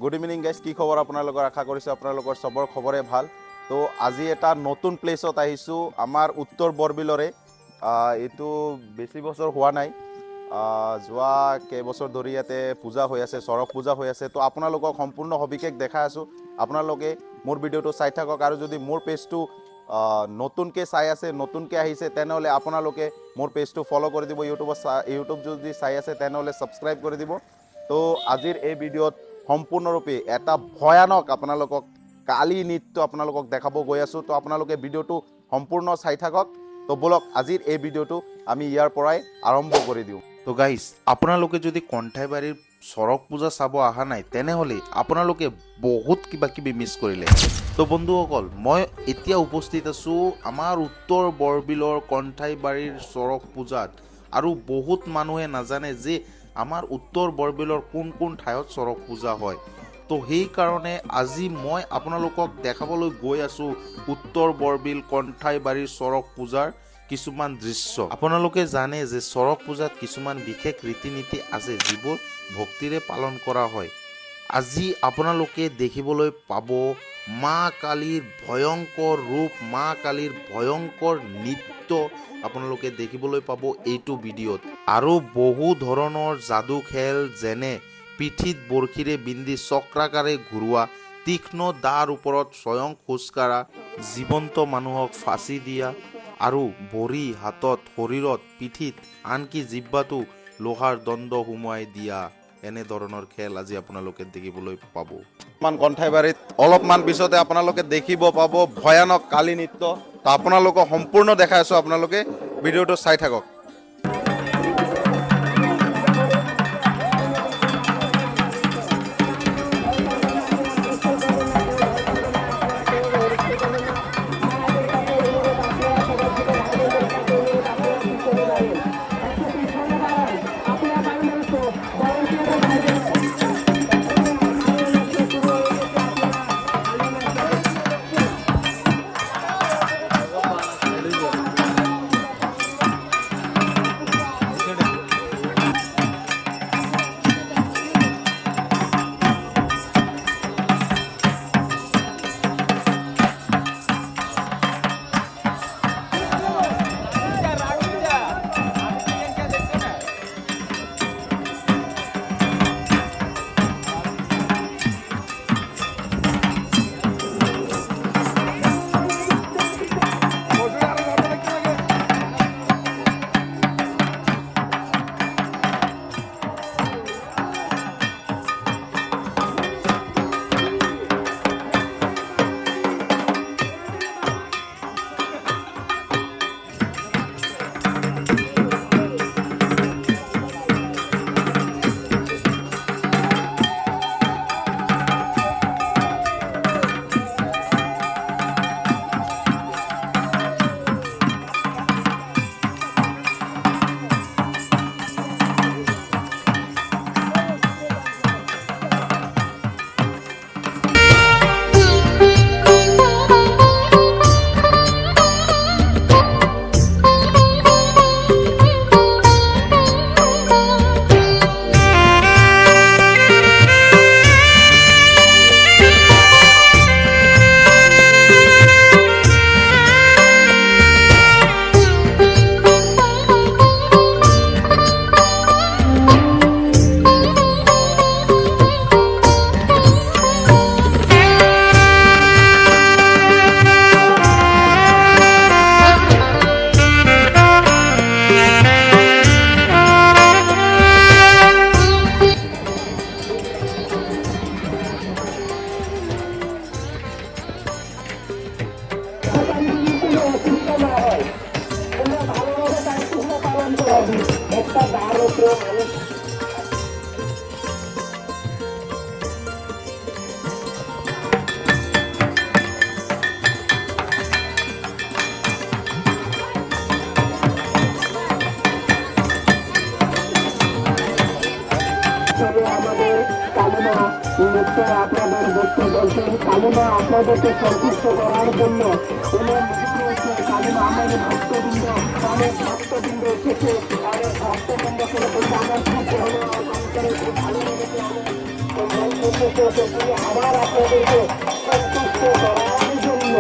Good evening guys, কি খবৰ আপোনালোকৰ? আশা কৰিছোঁ আপোনালোকৰ চবৰ খবৰে ভাল। তো আজি এটা নতুন প্লেচত আহিছোঁ, আমাৰ উত্তৰ বৰবিলৰে। এইটো বেছি বছৰ হোৱা নাই, যোৱা কেইবছৰ ধৰি ইয়াতে পূজা হৈ আছে, চৰক পূজা হৈ আছে। তো আপোনালোকক সম্পূৰ্ণ সবিশেষ দেখাই আছোঁ, আপোনালোকে মোৰ ভিডিঅ'টো চাই থাকক। আৰু যদি মোৰ পেজটো নতুনকৈ চাই আছে, নতুনকৈ আহিছে, তেনেহ'লে আপোনালোকে মোৰ পেজটো ফ'ল' কৰি দিব। ইউটিউব যদি চাই আছে তেনেহ'লে ছাবস্ক্ৰাইব কৰি দিব। তো আজিৰ এই ভিডিঅ'ত সম্পূৰ্ণৰূপে এটা ভয়ানক আপোনালোকক কালী নৃত্য আপোনালোকক দেখাব গৈ আছোঁ। তো আপোনালোকে ভিডিঅ'টো সম্পূৰ্ণ চাই থাকক। তো বলক আজিৰ এই ভিডিঅ'টো আমি ইয়াৰ পৰাই আৰম্ভ কৰি দিওঁ। তো গাইজ, আপোনালোকে যদি কণ্ঠাইবাৰীৰ চৰক পূজা চাব অহা নাই, তেনেহ'লে আপোনালোকে বহুত কিবা কিবি মিছ কৰিলে। তো বন্ধুসকল, মই এতিয়া উপস্থিত আছোঁ আমাৰ উত্তৰ বৰবিলৰ কণ্ঠাইবাৰীৰ চৰক পূজাত। আৰু বহুত মানুহে নাজানে যে আমাৰ উত্তৰ বৰবিলৰ কোন কোন ঠাইত চৰক পূজা হয়। তো সেইকাৰণে আজি মই আপোনালোকক দেখাবলৈ গৈ আছোঁ উত্তৰ বৰবিল কণ্ঠাইবাৰীৰ চৰক পূজাৰ কিছুমান দৃশ্য। আপোনালোকে জানে যে চৰক পূজাত কিছুমান বিশেষ ৰীতি নীতি আছে, যিবোৰ ভক্তিৰে পালন কৰা হয়। আজি আপোনালোকে দেখিবলৈ পাব মা কালীৰ ভয়ংকৰ ৰূপ, মা কালীৰ ভয়ংকৰ নৃত্য আপোনালোকে দেখিবলৈ পাব এইটো ভিডিঅ'ত। আৰু বহু ধৰণৰ যাদু খেল, যেনে পিঠিত বৰশীৰে বিন্ধি চক্ৰাকাৰে ঘূৰোৱা, তীক্ষ্ণ দাৰ ওপৰত স্বয়ং খোজকাঢ়া, জীৱন্ত মানুহক ফাঁচি দিয়া, আৰু ভৰি, হাতত, শৰীৰত, পিঠিত, আনকি জিহ্বাতো লোহাৰ দণ্ড সুমুৱাই দিয়া, এনেধৰণৰ খেল আজি আপোনালোকে দেখিবলৈ পাব। কণ্ঠাইবাৰীত অলপমান পিছতে আপোনালোকে দেখিব পাব ভয়ানক কালী নৃত্য। তো আপোনালোকক সম্পূৰ্ণ দেখাই আছোঁ, আপোনালোকে ভিডিঅ'টো চাই থাকক। আপনাদের দেখতে বলছেন কালিমা আপনাদেরকে সন্তুষ্ট করার জন্য কালিমা আমাদের ভক্তবৃন্দ অনেক ভক্তবৃন্দ এসেছে, অনেক ভক্তবৃন্দ করে আমার সাথে হলো আবার আপনাদেরকে সন্তুষ্ট করার জন্য